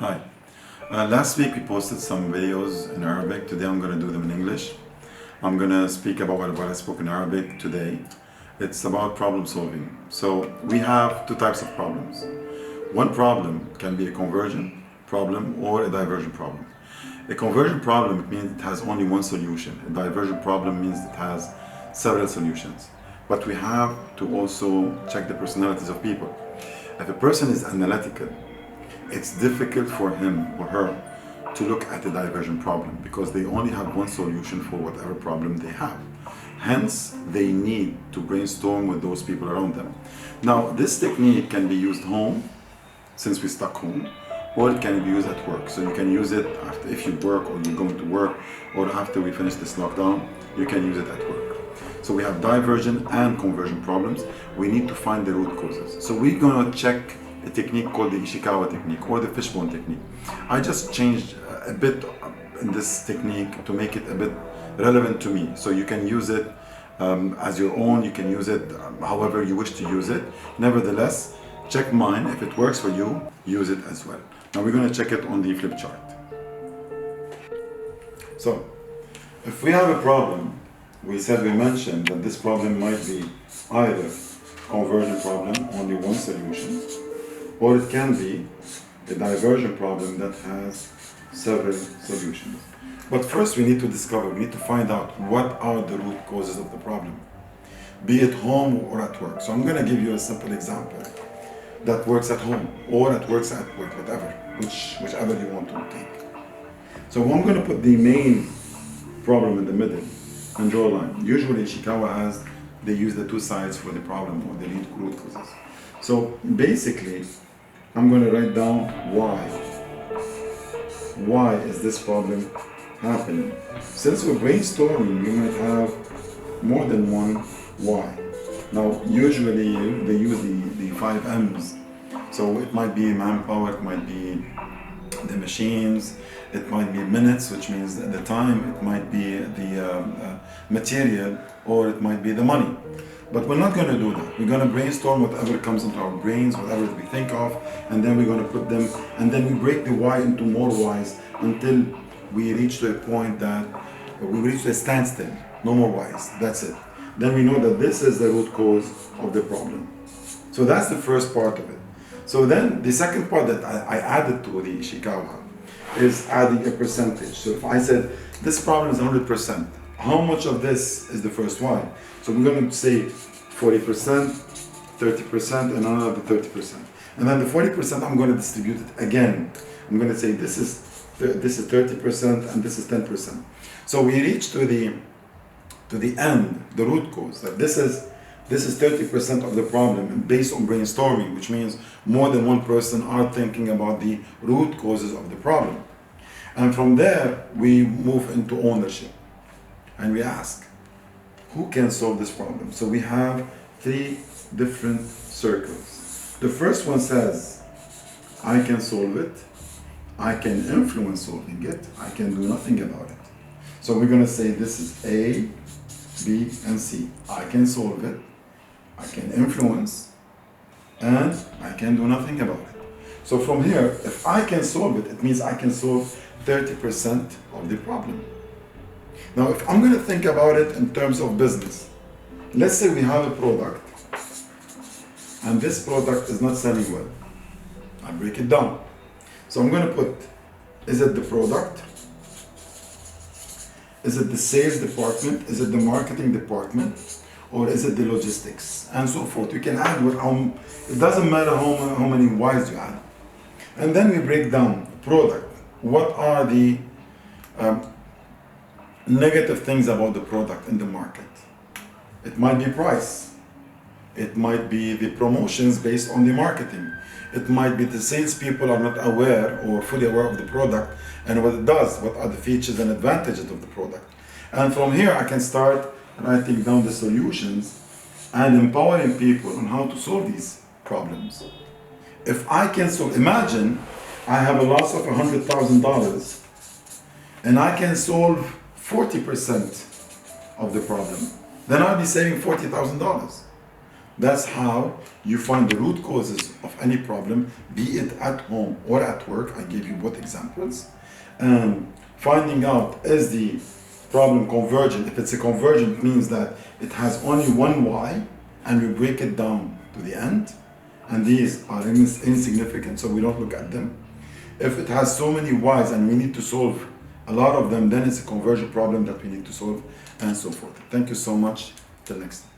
Hi. Last week we posted some videos in Arabic. Today I'm going to do them in English. I'm going to speak about what I spoke in Arabic today. It's about problem solving. So we have two types of problems. One problem can be a conversion problem or a diversion problem. A conversion problem means it has only one solution. A diversion problem means it has several solutions. But we have to also check the personalities of people. If a person is analytical, it's difficult for him or her to look at the diversion problem because they only have one solution for whatever problem they have. Hence, they need to brainstorm with those people around them. Now, this technique can be used home, since we're stuck home, or it can be used at work. So you can use it after, if you work or you're going to work, or after we finish this lockdown, you can use it at work. So we have diversion and conversion problems. We need to find the root causes. So we're gonna check a technique called the Ishikawa technique or the fishbone technique. I just changed a bit in this technique to make it a bit relevant to me. So you can use it as your own, you can use it however you wish to use it. Nevertheless, check mine. If it works for you, use it as well. Now we're going to check it on the flip chart. So, if we have a problem, we mentioned that this problem might be either conversion problem, only one solution, or it can be a diversion problem that has several solutions. But first we need to find out what are the root causes of the problem, be it home or at work. So I'm going to give you a simple example that works at home or that works at work, whichever you want to take. So I'm going to put the main problem in the middle and draw a line. Usually Ishikawa they use the two sides for the problem or the root causes. So basically, I'm going to write down why. Why is this problem happening? Since we're brainstorming, we might have more than one why. Now, usually they use the 5 M's. So it might be manpower, it might be the machines, it might be minutes, which means the time, it might be the material, or it might be the money. But we're not going to do that. We're going to brainstorm whatever comes into our brains, whatever we think of, and then we're going to put them, and then we break the why into more whys until we reach to a point that we reach a standstill. No more whys. That's it. Then we know that this is the root cause of the problem. So that's the first part of it. So then the second part that I added to the Ishikawa is adding a percentage. So if I said this problem is 100%, how much of this is the first why? So we're going to say 40%, 30%, and another 30%. And then the 40% I'm going to distribute it again. I'm going to say this is 30% and this is 10%. So we reach to the end, the root cause, that this is 30% of the problem based on brainstorming, which means more than one person are thinking about the root causes of the problem. And from there, we move into ownership. And we ask, who can solve this problem? So we have 3 different circles. The first one says, I can solve it. I can influence solving it. I can do nothing about it. So we're going to say this is A, B, and C. I can solve it. I can influence, and I can do nothing about it. So from here, if I can solve it, it means I can solve 30% of the problem. Now, if I'm going to think about it in terms of business, let's say we have a product, and this product is not selling well. I break it down. So I'm going to put, is it the product? Is it the sales department? Is it the marketing department? Or is it the logistics? And so forth. You can add it doesn't matter how many whys you add. And then we break down product. What are the negative things about the product in the market? It might be price. It might be the promotions based on the marketing. It might be the salespeople are not aware or fully aware of the product and what it does, what are the features and advantages of the product. And from here I can start writing down the solutions and empowering people on how to solve these problems. If I can solve, imagine I have a loss of $100,000 and I can solve 40% of the problem, then I'll be saving $40,000. That's how you find the root causes of any problem, be it at home or at work. I gave you both examples. And finding out, is the problem convergent? If it's a convergent, means that it has only one y, and we break it down to the end. And these are insignificant, so we don't look at them. If it has so many y's and we need to solve a lot of them, then it's a conversion problem that we need to solve, and so forth. Thank you so much. Till next time.